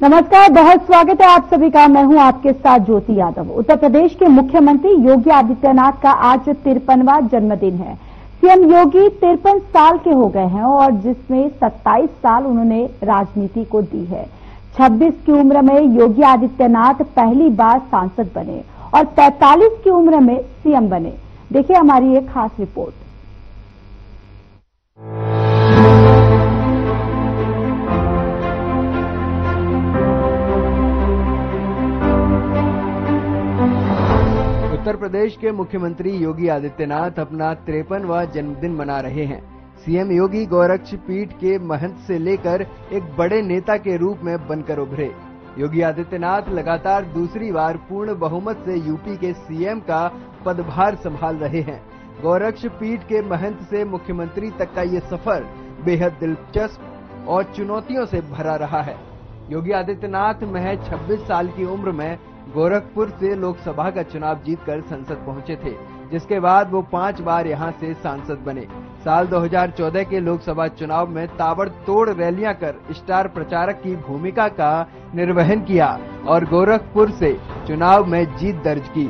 नमस्कार, बहुत स्वागत है आप सभी का। मैं हूं आपके साथ ज्योति यादव। उत्तर प्रदेश के मुख्यमंत्री योगी आदित्यनाथ का आज 53वां जन्मदिन है। सीएम योगी 53 साल के हो गए हैं और जिसमें 27 साल उन्होंने राजनीति को दी है। 26 की उम्र में योगी आदित्यनाथ पहली बार सांसद बने और 45 की उम्र में सीएम बने। देखिए हमारी एक खास रिपोर्ट। उत्तर प्रदेश के मुख्यमंत्री योगी आदित्यनाथ अपना 53वां जन्मदिन मना रहे हैं। सीएम योगी गोरक्ष पीठ के महंत से लेकर एक बड़े नेता के रूप में बनकर उभरे। योगी आदित्यनाथ लगातार दूसरी बार पूर्ण बहुमत से यूपी के सीएम का पदभार संभाल रहे हैं। गोरक्ष पीठ के महंत से मुख्यमंत्री तक का ये सफर बेहद दिलचस्प और चुनौतियों से भरा रहा है। योगी आदित्यनाथ महज 26 साल की उम्र में गोरखपुर से लोकसभा का चुनाव जीतकर संसद पहुंचे थे, जिसके बाद वो 5 बार यहां से सांसद बने। साल 2014 के लोकसभा चुनाव में ताबड़तोड़ रैलियां कर स्टार प्रचारक की भूमिका का निर्वहन किया और गोरखपुर से चुनाव में जीत दर्ज की।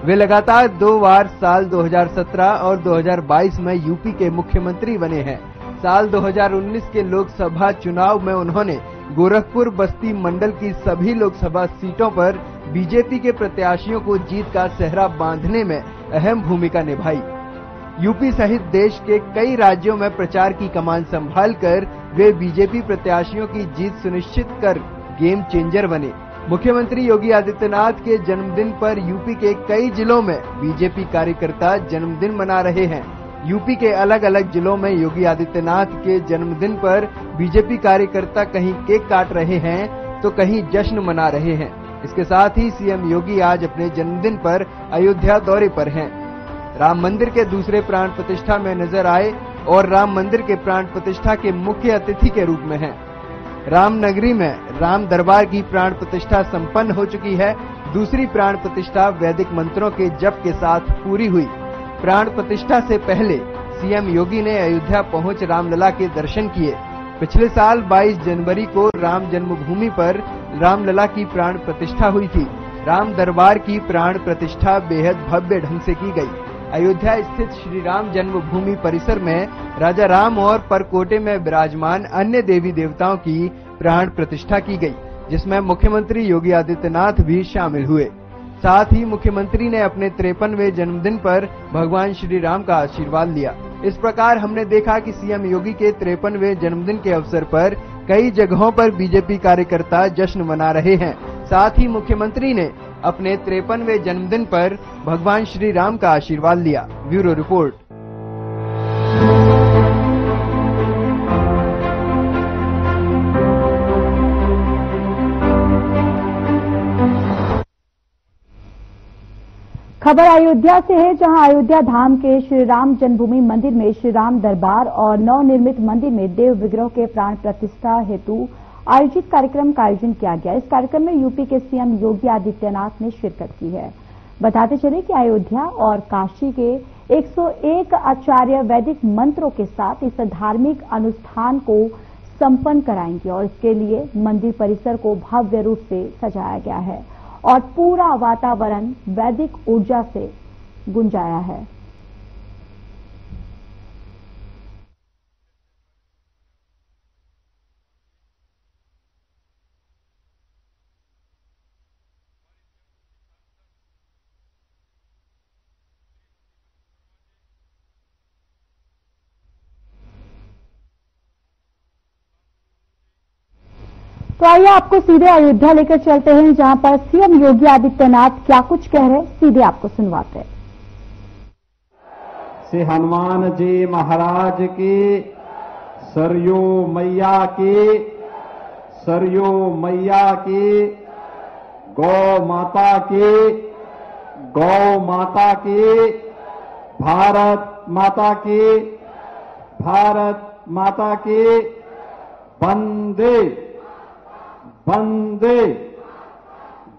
वे लगातार 2 बार साल 2017 और 2022 में यूपी के मुख्यमंत्री बने हैं। साल 2019 के लोकसभा चुनाव में उन्होंने गोरखपुर बस्ती मंडल की सभी लोकसभा सीटों पर बीजेपी के प्रत्याशियों को जीत का सेहरा बांधने में अहम भूमिका निभाई। यूपी सहित देश के कई राज्यों में प्रचार की कमान संभालकर वे बीजेपी प्रत्याशियों की जीत सुनिश्चित कर गेम चेंजर बने। मुख्यमंत्री योगी आदित्यनाथ के जन्मदिन पर यूपी के कई जिलों में बीजेपी कार्यकर्ता जन्मदिन मना रहे हैं। यूपी के अलग अलग जिलों में योगी आदित्यनाथ के जन्मदिन पर बीजेपी कार्यकर्ता कहीं केक काट रहे हैं तो कहीं जश्न मना रहे हैं। इसके साथ ही सीएम योगी आज अपने जन्मदिन पर अयोध्या दौरे पर हैं। राम मंदिर के दूसरे प्राण प्रतिष्ठा में नजर आए और राम मंदिर के प्राण प्रतिष्ठा के मुख्य अतिथि के रूप में हैं। रामनगरी में राम दरबार की प्राण प्रतिष्ठा संपन्न हो चुकी है। दूसरी प्राण प्रतिष्ठा वैदिक मंत्रों के जप के साथ पूरी हुई। प्राण प्रतिष्ठा से पहले सीएम योगी ने अयोध्या पहुंच रामलला के दर्शन किए। पिछले साल 22 जनवरी को राम जन्मभूमि पर रामलला की प्राण प्रतिष्ठा हुई थी। राम दरबार की प्राण प्रतिष्ठा बेहद भव्य ढंग से की गई। अयोध्या स्थित श्री राम जन्मभूमि परिसर में राजा राम और परकोटे में विराजमान अन्य देवी देवताओं की प्राण प्रतिष्ठा की गई, जिसमें मुख्यमंत्री योगी आदित्यनाथ भी शामिल हुए। साथ ही मुख्यमंत्री ने अपने 53वें जन्मदिन पर भगवान श्री राम का आशीर्वाद लिया। इस प्रकार हमने देखा कि सीएम योगी के 53वें जन्मदिन के अवसर पर कई जगहों पर बीजेपी कार्यकर्ता जश्न मना रहे हैं। साथ ही मुख्यमंत्री ने अपने 53वें जन्मदिन पर भगवान श्री राम का आशीर्वाद लिया। Bureau report. खबर अयोध्या से है, जहां अयोध्या धाम के श्री राम जन्मभूमि मंदिर में श्री राम दरबार और नवनिर्मित मंदिर में देव विग्रह के प्राण प्रतिष्ठा हेतु आयोजित कार्यक्रम का आयोजन किया गया। इस कार्यक्रम में यूपी के सीएम योगी आदित्यनाथ ने शिरकत की है। बताते चले कि अयोध्या और काशी के 101 आचार्य वैदिक मंत्रों के साथ इस धार्मिक अनुष्ठान को संपन्न कराएंगे और इसके लिए मंदिर परिसर को भव्य रूप से सजाया गया है और पूरा वातावरण वैदिक ऊर्जा से गुंजाया है। तो आइए आपको सीधे अयोध्या लेकर चलते हैं, जहां पर सीएम योगी आदित्यनाथ क्या कुछ कह रहे हैं, सीधे आपको सुनवाते हैं। श्री हनुमान जी महाराज की, सरयू मैया की, सरयू मैया की, गौ माता की, गौ माता की, भारत माता की, भारत माता की, वंदे वंदे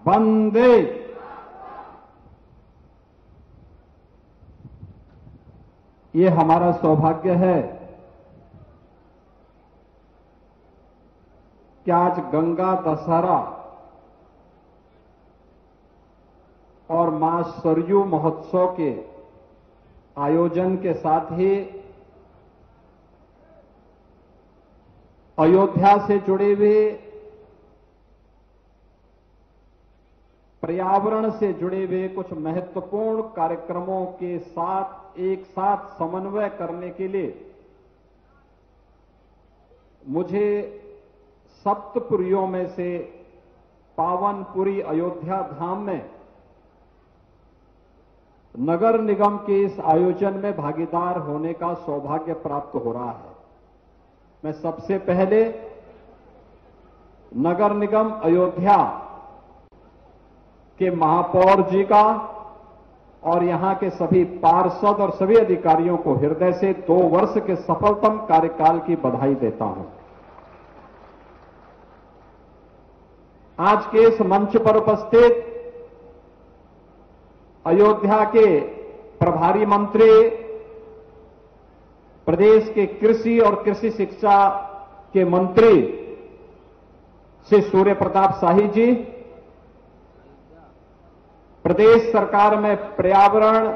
वंदे। ये हमारा सौभाग्य है कि आज गंगा दशहरा और मां सरयू महोत्सव के आयोजन के साथ ही अयोध्या से जुड़े हुए, पर्यावरण से जुड़े हुए कुछ महत्वपूर्ण कार्यक्रमों के साथ एक साथ समन्वय करने के लिए मुझे सप्तपुरियों में से पावनपुरी अयोध्या धाम में नगर निगम के इस आयोजन में भागीदार होने का सौभाग्य प्राप्त हो रहा है। मैं सबसे पहले नगर निगम अयोध्या के महापौर जी का और यहां के सभी पार्षद और सभी अधिकारियों को हृदय से 2 वर्ष के सफलतम कार्यकाल की बधाई देता हूं। आज के इस मंच पर उपस्थित अयोध्या के प्रभारी मंत्री, प्रदेश के कृषि और कृषि शिक्षा के मंत्री श्री सूर्य प्रताप शाही जी, प्रदेश सरकार में पर्यावरण,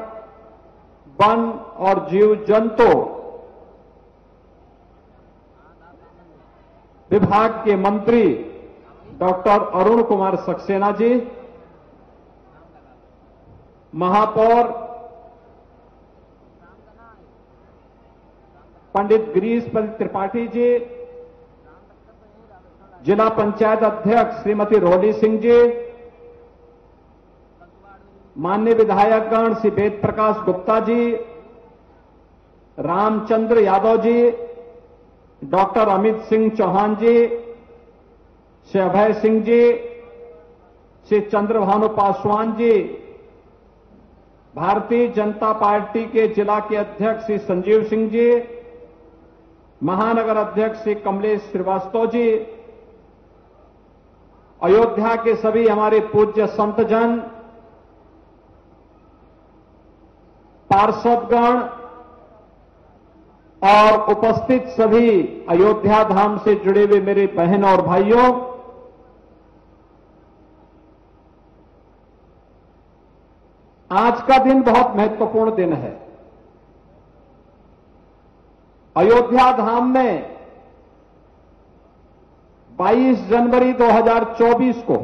वन और जीव जंतु विभाग के मंत्री डॉक्टर अरुण कुमार सक्सेना जी, महापौर पंडित गिरीश त्रिपाठी जी, जिला पंचायत अध्यक्ष श्रीमती रोली सिंह जी, माननीय विधायकगण श्री वेद प्रकाश गुप्ता जी, रामचंद्र यादव जी, डॉक्टर अमित सिंह चौहान जी, श्री अभय सिंह जी, श्री चंद्रभानु पासवान जी, भारतीय जनता पार्टी के जिला के अध्यक्ष श्री संजीव सिंह जी, महानगर अध्यक्ष श्री कमलेश श्रीवास्तव जी, अयोध्या के सभी हमारे पूज्य संतजन, पार्षदगण और उपस्थित सभी अयोध्या धाम से जुड़े हुए मेरे बहन और भाइयों, आज का दिन बहुत महत्वपूर्ण दिन है। अयोध्या धाम में 22 जनवरी 2024 को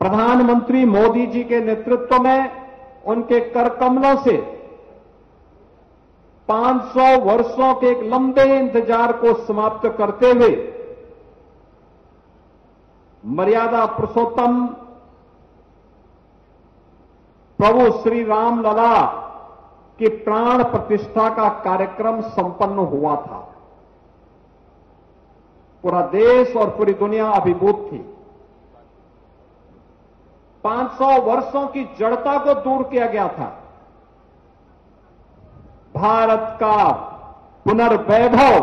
प्रधानमंत्री मोदी जी के नेतृत्व में उनके कर कमलों से 500 वर्षों के एक लंबे इंतजार को समाप्त करते हुए मर्यादा पुरुषोत्तम प्रभु श्री राम लला की प्राण प्रतिष्ठा का कार्यक्रम संपन्न हुआ था। पूरा देश और पूरी दुनिया अभिभूत थी। 500 वर्षों की जड़ता को दूर किया गया था। भारत का पुनर्वैभव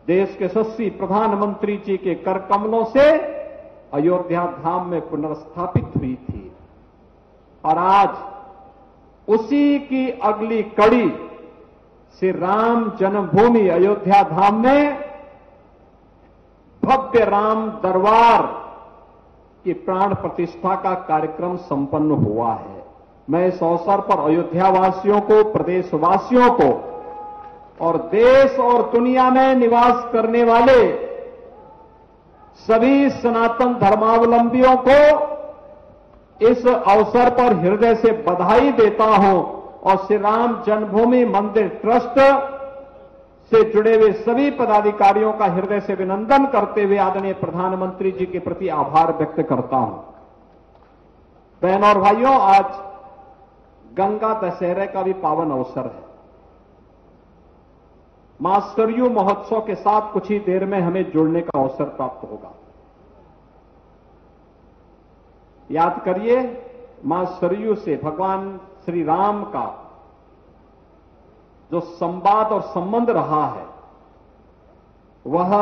देश के यशस्वी प्रधानमंत्री जी के कर कमलों से अयोध्या धाम में पुनर्स्थापित हुई थी और आज उसी की अगली कड़ी श्री राम जन्मभूमि अयोध्या धाम में भव्य राम दरबार की प्राण प्रतिष्ठा का कार्यक्रम संपन्न हुआ है। मैं इस अवसर पर अयोध्या वासियों को, प्रदेशवासियों को और देश और दुनिया में निवास करने वाले सभी सनातन धर्मावलंबियों को इस अवसर पर हृदय से बधाई देता हूं और श्री राम जन्मभूमि मंदिर ट्रस्ट से जुड़े हुए सभी पदाधिकारियों का हृदय से अभिनंदन करते हुए आदरणीय प्रधानमंत्री जी के प्रति आभार व्यक्त करता हूं। बहनों और भाइयों, आज गंगा दशहरे का भी पावन अवसर है। मां सरयू महोत्सव के साथ कुछ ही देर में हमें जुड़ने का अवसर प्राप्त होगा। याद करिए, मां सरयू से भगवान श्री राम का जो संवाद और संबंध रहा है वह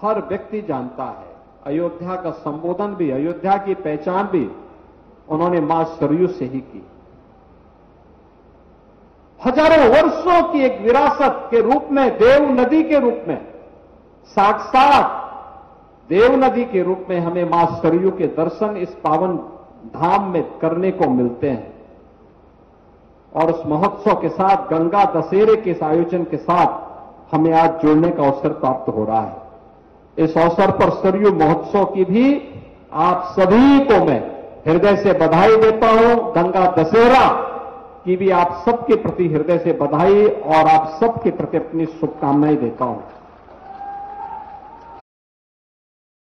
हर व्यक्ति जानता है। अयोध्या का संबोधन भी, अयोध्या की पहचान भी उन्होंने मां सरयू से ही की। हजारों वर्षों की एक विरासत के रूप में, देव नदी के रूप में, साक्षात देव नदी के रूप में हमें मां सरयू के दर्शन इस पावन धाम में करने को मिलते हैं। और उस महोत्सव के साथ, गंगा दशहरे के इस आयोजन के साथ हमें आज जुड़ने का अवसर प्राप्त हो रहा है। इस अवसर पर सरयू महोत्सव की भी आप सभी को मैं हृदय से बधाई देता हूं। गंगा दशहरा की भी आप सबके प्रति हृदय से बधाई और आप सबके प्रति अपनी शुभकामनाएं देता हूं।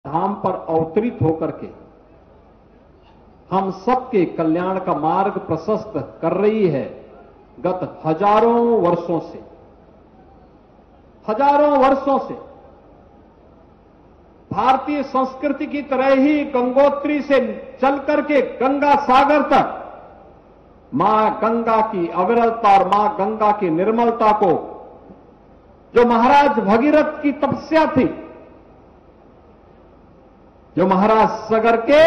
धाम पर अवतरित होकर के हम सबके कल्याण का मार्ग प्रशस्त कर रही है। गत हजारों वर्षों से भारतीय संस्कृति की तरह ही गंगोत्री से चल करके गंगा सागर तक मां गंगा की अविरलता और मां गंगा की निर्मलता को, जो महाराज भगीरथ की तपस्या थी, जो महाराज सागर के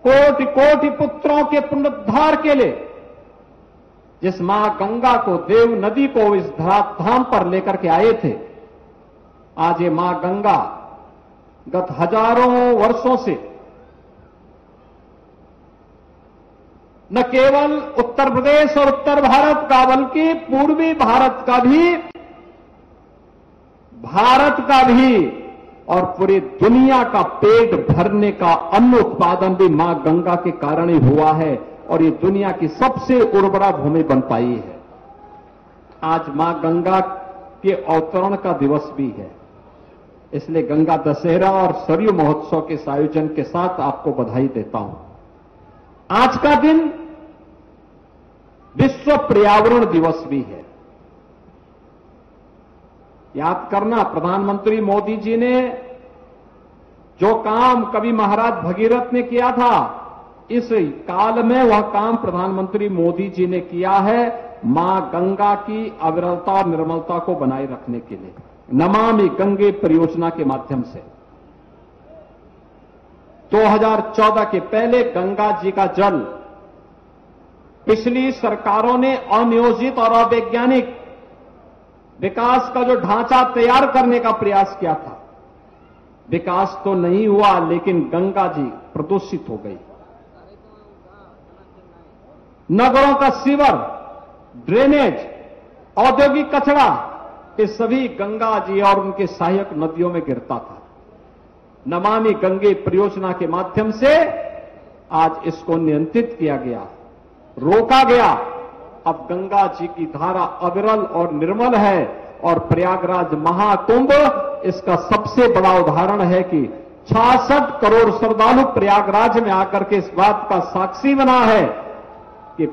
कोटि कोटि पुत्रों के पुनरुद्धार के लिए जिस मां गंगा को, देव नदी को इस धराधाम पर लेकर के आए थे, आज ये मां गंगा गत हजारों वर्षों से न केवल उत्तर प्रदेश और उत्तर भारत का बल्कि पूर्वी भारत का भी और पूरी दुनिया का पेट भरने का अन्न उत्पादन भी मां गंगा के कारण ही हुआ है और ये दुनिया की सबसे उर्वरा भूमि बन पाई है। आज मां गंगा के अवतरण का दिवस भी है, इसलिए गंगा दशहरा और सरयू महोत्सव के इस आयोजन के साथ आपको बधाई देता हूं। आज का दिन विश्व पर्यावरण दिवस भी है। याद करना, प्रधानमंत्री मोदी जी ने जो काम कभी महाराज भगीरथ ने किया था, इस काल में वह काम प्रधानमंत्री मोदी जी ने किया है मां गंगा की अविरलता और निर्मलता को बनाए रखने के लिए, नमामि गंगे परियोजना के माध्यम से। 2014 के पहले गंगा जी का जल पिछली सरकारों ने अनियोजित और अवैज्ञानिक विकास का जो ढांचा तैयार करने का प्रयास किया था, विकास तो नहीं हुआ, लेकिन गंगा जी प्रदूषित हो गई। नगरों का सीवर, ड्रेनेज, औद्योगिक कचरा, ये सभी गंगा जी और उनके सहायक नदियों में गिरता था। नमामि गंगे परियोजना के माध्यम से आज इसको नियंत्रित किया गया, रोका गया। अब गंगा जी की धारा अविरल और निर्मल है और प्रयागराज महाकुंभ इसका सबसे बड़ा उदाहरण है कि 66 करोड़ श्रद्धालु प्रयागराज में आकर के इस बात का साक्षी बना है कि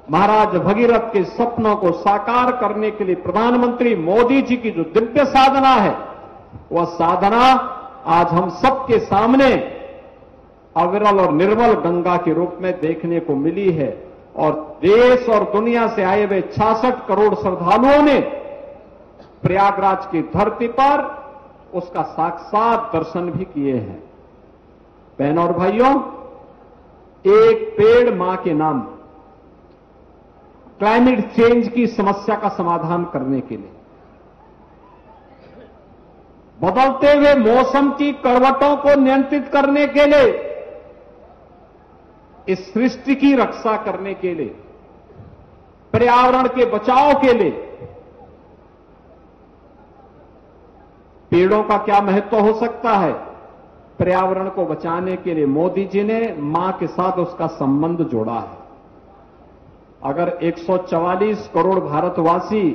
महाराज भगीरथ के सपनों को साकार करने के लिए प्रधानमंत्री मोदी जी की जो दिव्य साधना है, वह साधना आज हम सबके सामने अविरल और निर्मल गंगा के रूप में देखने को मिली है। और देश और दुनिया से आए हुए 66 करोड़ श्रद्धालुओं ने प्रयागराज की धरती पर उसका साक्षात दर्शन भी किए हैं। बहनों और भाइयों, एक पेड़ मां के नाम क्लाइमेट चेंज की समस्या का समाधान करने के लिए, बदलते हुए मौसम की करवटों को नियंत्रित करने के लिए, इस सृष्टि की रक्षा करने के लिए, पर्यावरण के बचाव के लिए पेड़ों का क्या महत्व हो सकता है। पर्यावरण को बचाने के लिए मोदी जी ने मां के साथ उसका संबंध जोड़ा है। अगर 144 करोड़ भारतवासी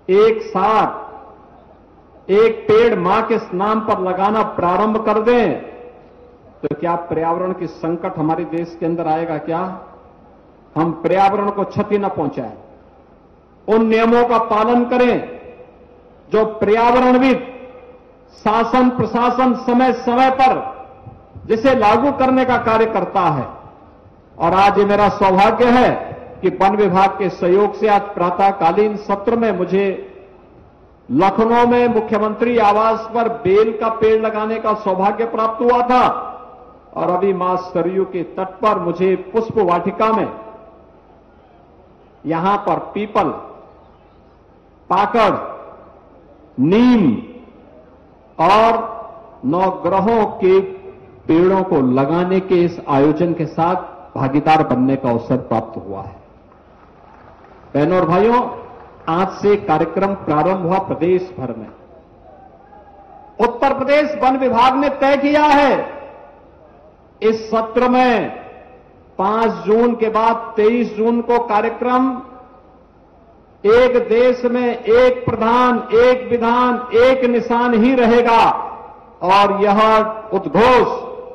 एक साथ एक पेड़ मां के नाम पर लगाना प्रारंभ कर दें, तो क्या पर्यावरण की संकट हमारे देश के अंदर आएगा? क्या हम पर्यावरण को क्षति न पहुंचाएं, उन नियमों का पालन करें जो पर्यावरणविद, शासन प्रशासन समय समय पर जिसे लागू करने का कार्य करता है। और आज ये मेरा सौभाग्य है कि वन विभाग के सहयोग से आज प्रातःकालीन सत्र में मुझे लखनऊ में मुख्यमंत्री आवास पर बेल का पेड़ लगाने का सौभाग्य प्राप्त हुआ था और अभी मां सरयू के तट पर मुझे पुष्प वाटिका में यहां पर पीपल, पाकड़, नीम और नवग्रहों के पेड़ों को लगाने के इस आयोजन के साथ भागीदार बनने का अवसर प्राप्त हुआ है। बहनों और भाइयों, आज से कार्यक्रम प्रारंभ हुआ प्रदेश भर में। उत्तर प्रदेश वन विभाग ने तय किया है इस सत्र में 5 जून के बाद 23 जून को कार्यक्रम एक देश में एक प्रधान, एक विधान, एक निशान ही रहेगा और यह उद्घोष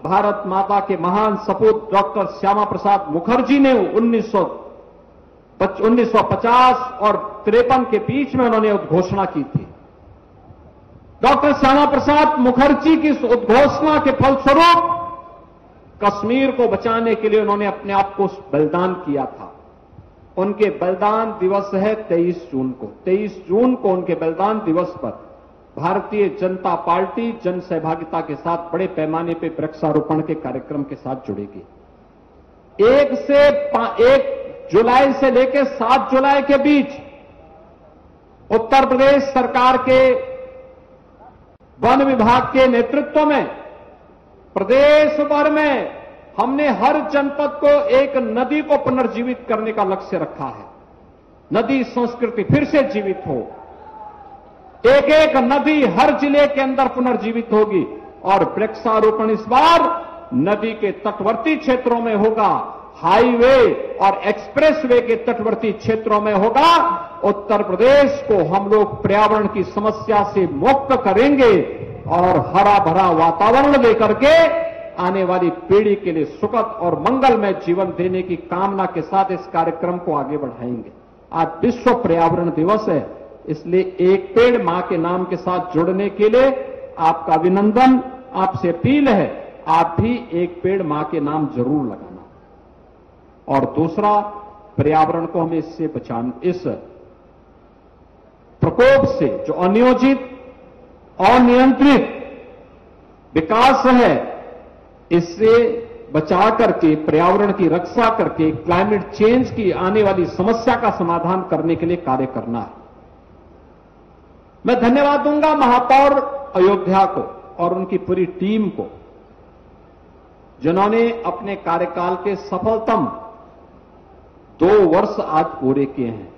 भारत माता के महान सपूत डॉक्टर श्यामा प्रसाद मुखर्जी ने 1950 और 53 के बीच में उन्होंने उद्घोषणा की थी। डॉक्टर श्यामा प्रसाद मुखर्जी की इस उद्घोषणा के फलस्वरूप कश्मीर को बचाने के लिए उन्होंने अपने आप को बलिदान किया था। उनके बलिदान दिवस है 23 जून को। 23 जून को उनके बलिदान दिवस पर भारतीय जनता पार्टी जन सहभागिता के साथ बड़े पैमाने पर वृक्षारोपण के कार्यक्रम के साथ जुड़ेगी। 1 जुलाई से लेकर 7 जुलाई के बीच उत्तर प्रदेश सरकार के वन विभाग के नेतृत्व में प्रदेश भर में हमने हर जनपद को एक नदी को पुनर्जीवित करने का लक्ष्य रखा है। नदी संस्कृति फिर से जीवित हो। एक नदी हर जिले के अंदर पुनर्जीवित होगी और वृक्षारोपण इस बार नदी के तटवर्ती क्षेत्रों में होगा, हाईवे और एक्सप्रेसवे के तटवर्ती क्षेत्रों में होगा। उत्तर प्रदेश को हम लोग पर्यावरण की समस्या से मुक्त करेंगे और हरा भरा वातावरण लेकर के आने वाली पीढ़ी के लिए सुखद और मंगलमय जीवन देने की कामना के साथ इस कार्यक्रम को आगे बढ़ाएंगे। आज विश्व पर्यावरण दिवस है, इसलिए एक पेड़ मां के नाम के साथ जुड़ने के लिए आपका अभिनंदन, आपसे अपील है, आप भी एक पेड़ मां के नाम जरूर लगाना। और दूसरा, पर्यावरण को हमें इससे बचाना, इस प्रकोप से जो अनियोजित अनियंत्रित विकास है, इससे बचा करके पर्यावरण की रक्षा करके क्लाइमेट चेंज की आने वाली समस्या का समाधान करने के लिए कार्य करना है। मैं धन्यवाद दूंगा महापौर अयोध्या को और उनकी पूरी टीम को, जिन्होंने अपने कार्यकाल के सफलतम 2 वर्ष आज पूरे किए हैं।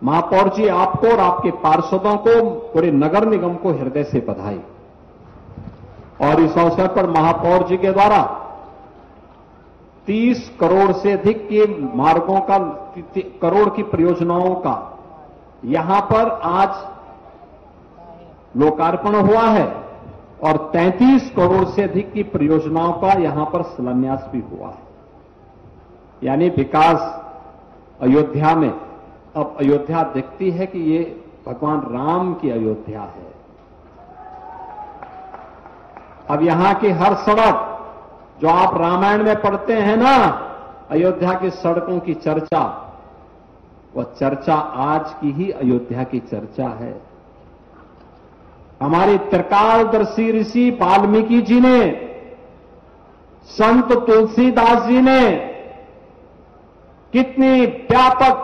महापौर जी, आपको और आपके पार्षदों को, पूरे नगर निगम को हृदय से बधाई। और इस अवसर पर महापौर जी के द्वारा 30 करोड़ से अधिक के मार्गों का, करोड़ की परियोजनाओं का यहां पर आज लोकार्पण हुआ है और 33 करोड़ से अधिक की परियोजनाओं का यहां पर शिलान्यास भी हुआ है। यानी विकास अयोध्या में, अब अयोध्या दिखती है कि ये भगवान राम की अयोध्या है। अब यहां की हर सड़क जो आप रामायण में पढ़ते हैं ना, अयोध्या की सड़कों की चर्चा, वह चर्चा आज की ही अयोध्या की चर्चा है। हमारे त्रिकालदर्शी ऋषि वाल्मीकि जी ने, संत तुलसीदास जी ने कितनी व्यापक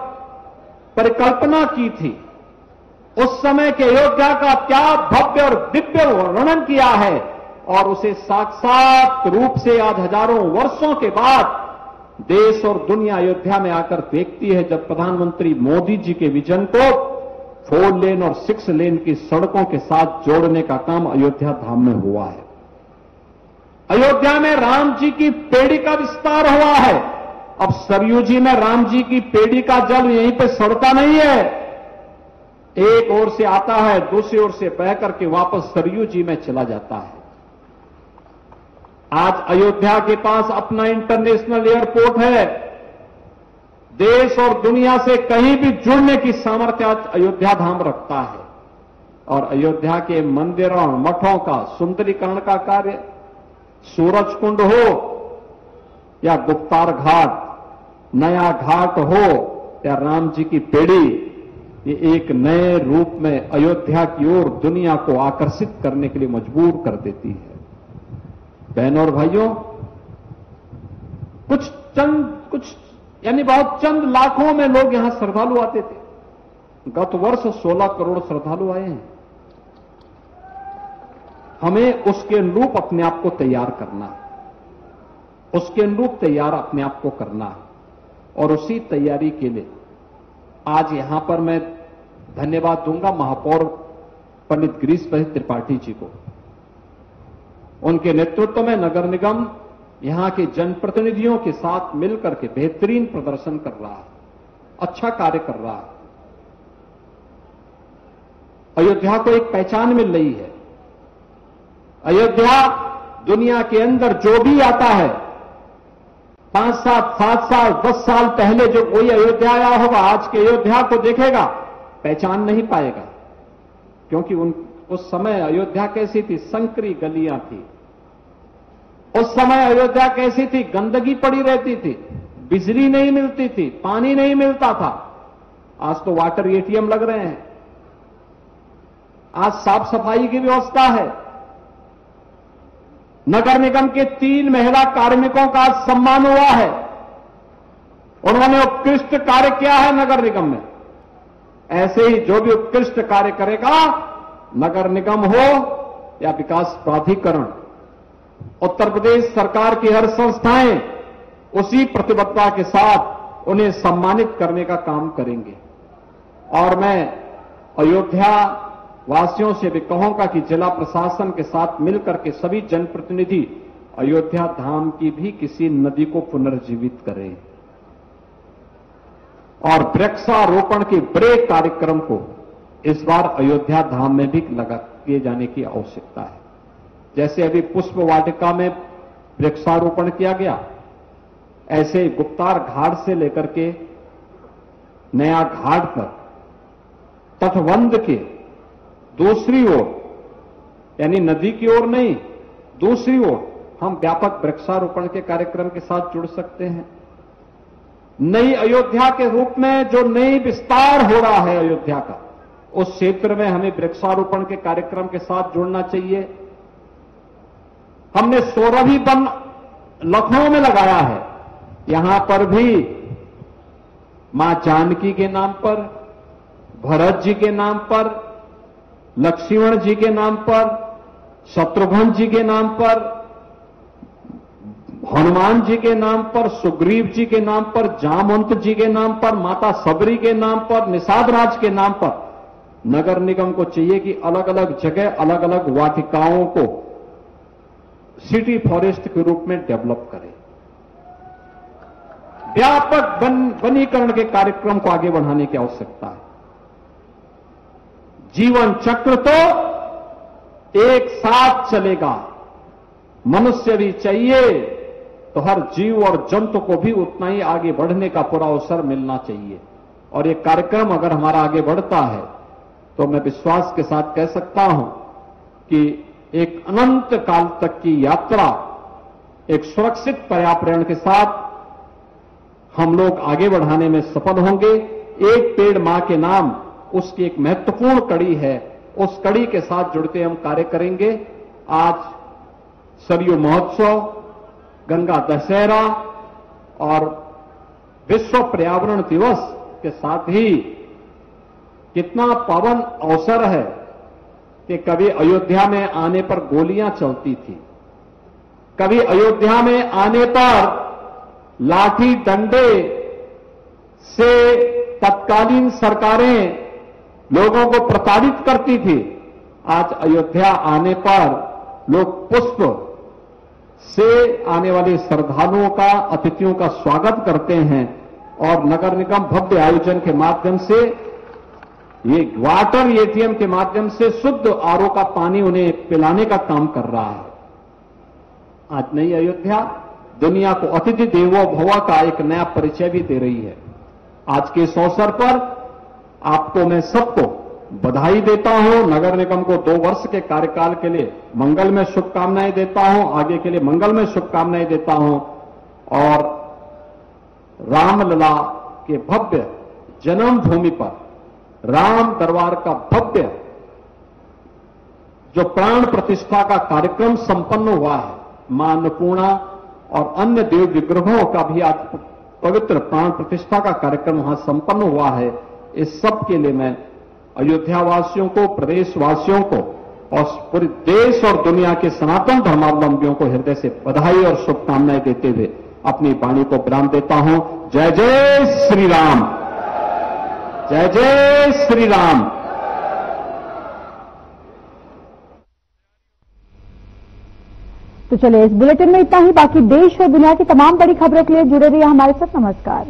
परिकल्पना की थी। उस समय के अयोध्या का क्या भव्य और दिव्य वर्णन किया है और उसे साक्षात रूप से आज हजारों वर्षों के बाद देश और दुनिया अयोध्या में आकर देखती है, जब प्रधानमंत्री मोदी जी के विजन को 4 लेन और 6 लेन की सड़कों के साथ जोड़ने का काम अयोध्या धाम में हुआ है। अयोध्या में राम जी की पेड़ी का विस्तार हुआ है। अब सरयू जी में राम जी की पेड़ी का जल यहीं पे सड़ता नहीं है, एक ओर से आता है, दूसरी ओर से बह करके वापस सरयू जी में चला जाता है। आज अयोध्या के पास अपना इंटरनेशनल एयरपोर्ट है। देश और दुनिया से कहीं भी जुड़ने की सामर्थ्य आज अयोध्या धाम रखता है। और अयोध्या के मंदिरों मठों का सुंदरीकरण का कार्य, सूरज कुंड हो या गुप्तार घाट, नया घाट हो या राम जी की पेड़ी, ये एक नए रूप में अयोध्या की ओर दुनिया को आकर्षित करने के लिए मजबूर कर देती है। बहनों और भाइयों, कुछ यानी बहुत चंद लाखों में लोग यहां श्रद्धालु आते थे। गत वर्ष 16 करोड़ श्रद्धालु आए हैं। हमें उसके अनुरूप अपने आप को तैयार करना है, उसके अनुरूप तैयार अपने आप को करना है, और उसी तैयारी के लिए आज यहां पर मैं धन्यवाद दूंगा महापौर पंडित गिरीश भाई त्रिपाठी जी को। उनके नेतृत्व में नगर निगम यहां के जनप्रतिनिधियों के साथ मिलकर के बेहतरीन प्रदर्शन कर रहा है, अच्छा कार्य कर रहा है। अयोध्या को एक पहचान मिल रही है। अयोध्या दुनिया के अंदर जो भी आता है, 5 साल 7 साल 10 साल पहले जो कोई अयोध्या आया होगा, आज के अयोध्या को देखेगा, पहचान नहीं पाएगा, क्योंकि उस समय अयोध्या कैसी थी? संकरी गलियां थी। उस समय अयोध्या कैसी थी? गंदगी पड़ी रहती थी, बिजली नहीं मिलती थी, पानी नहीं मिलता था। आज तो वाटर एटीएम लग रहे हैं, आज साफ सफाई की व्यवस्था है। नगर निगम के 3 महिला कार्मिकों का आज सम्मान हुआ है। उन्होंने उत्कृष्ट कार्य किया है नगर निगम में। ऐसे ही जो भी उत्कृष्ट कार्य करेगा, नगर निगम हो या विकास प्राधिकरण, उत्तर प्रदेश सरकार की हर संस्थाएं उसी प्रतिबद्धता के साथ उन्हें सम्मानित करने का काम करेंगे। और मैं अयोध्या वासियों से भी कहूंगा कि जिला प्रशासन के साथ मिलकर के सभी जनप्रतिनिधि अयोध्या धाम की भी किसी नदी को पुनर्जीवित करें, और वृक्षारोपण के बड़े कार्यक्रम को इस बार अयोध्या धाम में भी किए जाने की आवश्यकता है। जैसे अभी पुष्प वाटिका में वृक्षारोपण किया गया, ऐसे गुप्तार घाट से लेकर के नया घाट पर तटबंध के दूसरी ओर, यानी नदी की ओर नहीं, दूसरी ओर हम व्यापक वृक्षारोपण के कार्यक्रम के साथ जुड़ सकते हैं। नई अयोध्या के रूप में जो नई विस्तार हो रहा है अयोध्या का, उस क्षेत्र में हमें वृक्षारोपण के कार्यक्रम के साथ जुड़ना चाहिए। हमने 16वीं वन लखनऊ में लगाया है, यहां पर भी मां जानकी के नाम पर, भरत जी के नाम पर, लक्ष्मण जी के नाम पर, शत्रुघ्न जी के नाम पर, हनुमान जी के नाम पर, सुग्रीव जी के नाम पर, जामवंत जी के नाम पर, माता सबरी के नाम पर, निषाद राज के नाम पर नगर निगम को चाहिए कि अलग अलग जगह अलग अलग वाटिकाओं को सिटी फॉरेस्ट के रूप में डेवलप करें। व्यापक वनीकरण के कार्यक्रम को आगे बढ़ाने की आवश्यकता है। जीवन चक्र तो एक साथ चलेगा, मनुष्य भी चाहिए तो हर जीव और जंतु को भी उतना ही आगे बढ़ने का पूरा अवसर मिलना चाहिए। और ये कार्यक्रम अगर हमारा आगे बढ़ता है तो मैं विश्वास के साथ कह सकता हूं कि एक अनंत काल तक की यात्रा एक सुरक्षित पर्यावरण के साथ हम लोग आगे बढ़ाने में सफल होंगे। एक पेड़ मां के नाम उसकी एक महत्वपूर्ण कड़ी है, उस कड़ी के साथ जुड़ते हम कार्य करेंगे। आज सरयू महोत्सव, गंगा दशहरा और विश्व पर्यावरण दिवस के साथ ही कितना पावन अवसर है कि कभी अयोध्या में आने पर गोलियां चलती थी, कभी अयोध्या में आने पर लाठी डंडे से तत्कालीन सरकारें लोगों को प्रताड़ित करती थी। आज अयोध्या आने पर लोग पुष्प से आने वाले श्रद्धालुओं का, अतिथियों का स्वागत करते हैं और नगर निगम भव्य आयोजन के माध्यम से, ये वाटर एटीएम के माध्यम से शुद्ध आरओ का पानी उन्हें पिलाने का काम कर रहा है। आज नई अयोध्या दुनिया को अतिथि देवो भव का एक नया परिचय भी दे रही है। आज के इस अवसर पर आपको मैं सबको बधाई देता हूं। नगर निगम को 2 वर्ष के कार्यकाल के लिए मंगल में शुभकामनाएं देता हूं, आगे के लिए मंगल में शुभकामनाएं देता हूं। और रामलला के भव्य जन्मभूमि पर राम दरबार का भव्य जो प्राण प्रतिष्ठा का कार्यक्रम संपन्न हुआ है, मां अन्नपूर्णा और अन्य देव विग्रहों का भी आज पवित्र प्राण प्रतिष्ठा का कार्यक्रम वहां संपन्न हुआ है। इस सब के लिए मैं अयोध्यावासियों को, प्रदेशवासियों को और पूरे देश और दुनिया के सनातन धर्मावलंबियों को हृदय से बधाई और शुभकामनाएं देते हुए अपनी वाणी को विराम देता हूं। जय जय श्री राम, जय जय श्री राम। तो चलिए इस बुलेटिन में इतना ही। बाकी देश और दुनिया की तमाम बड़ी खबरों के लिए जुड़े रहिए हमारे साथ। नमस्कार।